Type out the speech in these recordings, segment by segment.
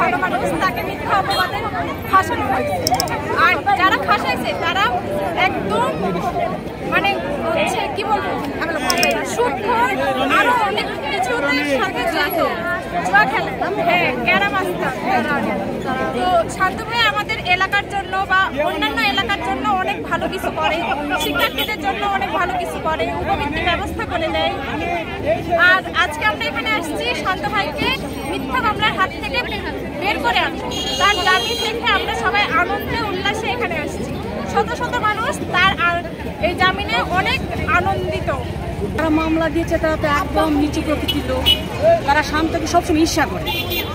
ভালো মানুষ, তাকে মিথ্যা অপবাদে ফাঁসানো হয়েছে। আর যারা ফাঁসাইছে তারা একদম মানে হচ্ছে কি বলবো, সুদখোর, আরো অনেক কিছুদের সাথে জড়িত, জুয়া খেলে, হ্যাঁ ক্যারাম মাস্টার। তো শান্ত ভাই আমাদের এলাকার জন্য বা অন্যান্য এলাকার জন্য অনেক ভালো কিছু করে, শিক্ষার্থীদের জন্য অনেক ভালো কিছু করে, উপবৃত্তির ব্যবস্থা করে দেয়। আর আজকে আমরা এখানে আসছি শান্ত ভাইকে মিথ্যা মামলার হাত থেকে বের করে আনবো। তার জামিন দেখে আমরা সবাই আনন্দে উল্লাসে এখানে আসছি। শত শত মানুষ তার এই জামিনে অনেক আনন্দিত। যারা মামলা দিয়েছে তারা তো একদম নিচু প্রকৃতির লোক, তারা শান্তকে সবসময় ঈর্ষা করে।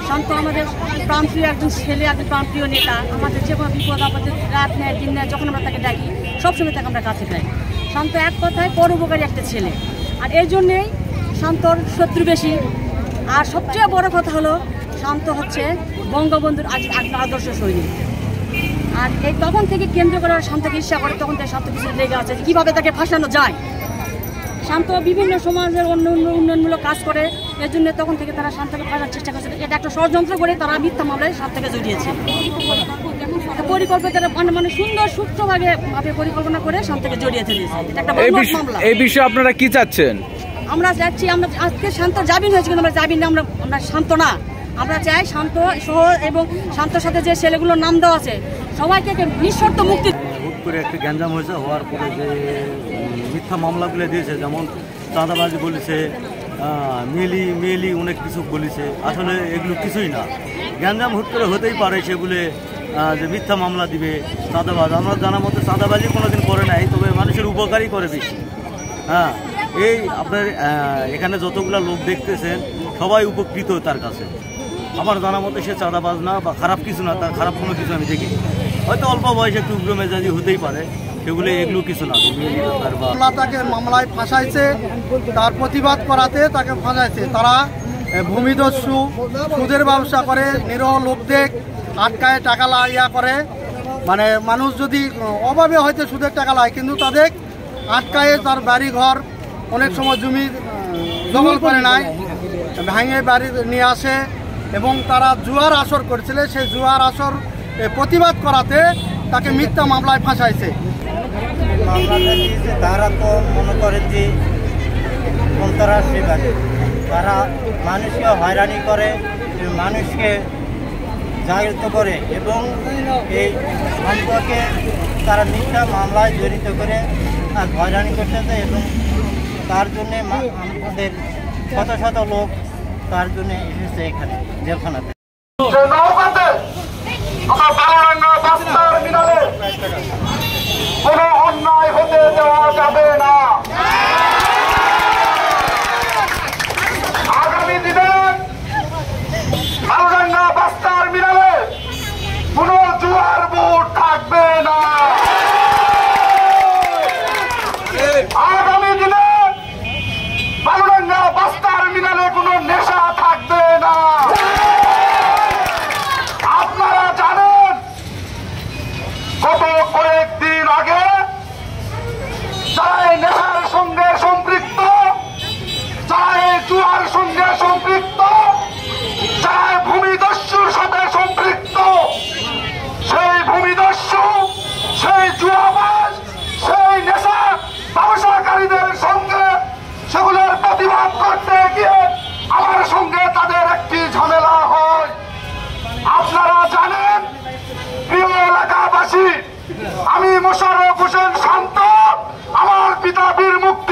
শান্ত আমাদের প্রাণপ্রিয় একজন ছেলে, একজন প্রাণপ্রিয় নেতা। আমাদের যে কোনো বিপদ আপদে রাত নেয় দিন নেয়, যখন আমরা তাকে ডাকি সবসময় তাকে আমরা কাছে পাই। শান্ত এক কথায় পরোপকারী একটা ছেলে, আর এই জন্যেই শান্তর শত্রু বেশি। আর সবচেয়ে বড় কথা হলো শান্ত হচ্ছে বঙ্গবন্ধুর আদর্শ সৈনিক। আর এই তখন থেকে কেন্দ্র করে শান্তকে ঈর্ষা করে, তখন থেকে শান্ত কিছু লেগে আছে কীভাবে তাকে ফাঁসানো যায়। শান্ত বিভিন্ন সমাজের উন্নয়নমূলক কাজ করে, এর জন্য তখন থেকে তারা শান্তকে ফাঁসার চেষ্টা করছে। এটা একটা ষড়যন্ত্র করে তারা মিথ্যা মামলায় শান্তকে জড়িয়েছে। পরিকল্পিত মানে সুন্দর সূক্ষ্মভাবে পরিকল্পনা করে শান্তকে জড়িয়েছে দিয়েছে। এটা একটা মামলা। এই বিষয়ে আপনারা কি চাচ্ছেন? আমরা চাচ্ছি, আমরা আজকে শান্ত জামিন হয়েছে কিন্তু আমরা জামিন না, আমরা শান্ত না। আমরা চাই শান্ত সহ এবং শান্তর সাথে যে ছেলেগুলোর নাম দেওয়া আছে সবাইকে নিঃশর্ত মুক্তি। হুট করে একটা গ্যাঞ্জাম হয়েছে, হওয়ার পরে যে মিথ্যা মামলাগুলো দিয়েছে, যেমন চাঁদাবাজি বলেছে, মেলি অনেক কিছু বলেছে, আসলে এগুলো কিছুই না। গ্যাঞ্জাম হুট করে হতেই পারে সেগুলো যে মিথ্যা মামলা দিবে চাঁদাবাজ। আমরা জানা মতো চাঁদাবাজি কোনোদিন করে নাই, তবে মানুষের উপকারই করে বেশি। হ্যাঁ, এই আপনার এখানে যতগুলো লোক দেখতেছেন সবাই উপকৃত তার কাছে। আমার জানা মতো সে চাঁদাবাজ না বা খারাপ কিছু না, তার খারাপ কোনো কিছু আমি দেখিনি। হয়তো অল্প বয়সে একটু উগ্র মেজাজি হতেই পারে, সেগুলো এগুলো কিছু না। তাকে মামলায় ফাঁসাইছে, তার প্রতিবাদ করাতে তাকে ফাঁসাইছে। তারা ভূমিদস্যু, সুদের ব্যবসা করে, নিরহ লোকদের আটকায় টাকা ইয়া করে। মানে মানুষ যদি অভাবে হয়তো সুদের টাকা লায়, কিন্তু তাদের আটকায় তার বাড়ি ঘর অনেক সময় জমি দখল করে নেয়, ভাঙে বাড়ি নিয়ে আসে। এবং তারা জুয়ার আসর করেছিল, সেই জুয়ার আসর প্রতিবাদ করাতে তাকে মিথ্যা মামলায় ফাঁসাইছে। মামলাটা দিয়েছে তারা তো মনে করেন যে সন্ত্রাসবাদী, তারা মানুষকে হয়রানি করে, মানুষকে জাগৃত করে এবং এই সম্পর্কে তারা মিথ্যা মামলায় জড়িত করে হয়রানি করতেছে। এবং তার জন্যে আমাদের শত শত লোক তার জন্য এসেছে এখানে জেলখানাতে। কোনো অন্যায় হতে দেওয়া যাবে না। আগামী দিনে মালডাঙ্গা বাস টার্মিনালে কোনো জুয়ার বোর্ড থাকবে না। আগামী দিনে মালডাঙ্গা বাস টার্মিনালে কোনো নেশা থাকবে না। আপনারা জানেন গত কয়েকদিন আগে যারা নেশার সঙ্গে সম্পৃক্ত, যারা জুয়ার সঙ্গে সম্পৃক্ত, যারা ভূমিদস্যুর সাথে সম্পৃক্ত, সেই ভূমিদস্যু, সেই জুয়াবাজ, সেই নেশা ব্যবসাকারীদের সঙ্গে সেগুলোর প্রতিবাদ করতে গিয়ে আমার সঙ্গে তাদের একটি ঝামেলা হয়। আপনারা জানেন, প্রিয় এলাকাবাসী, আমি মোশাররফ হোসেন শান্ত, আমার পিতা বীর মুক্তি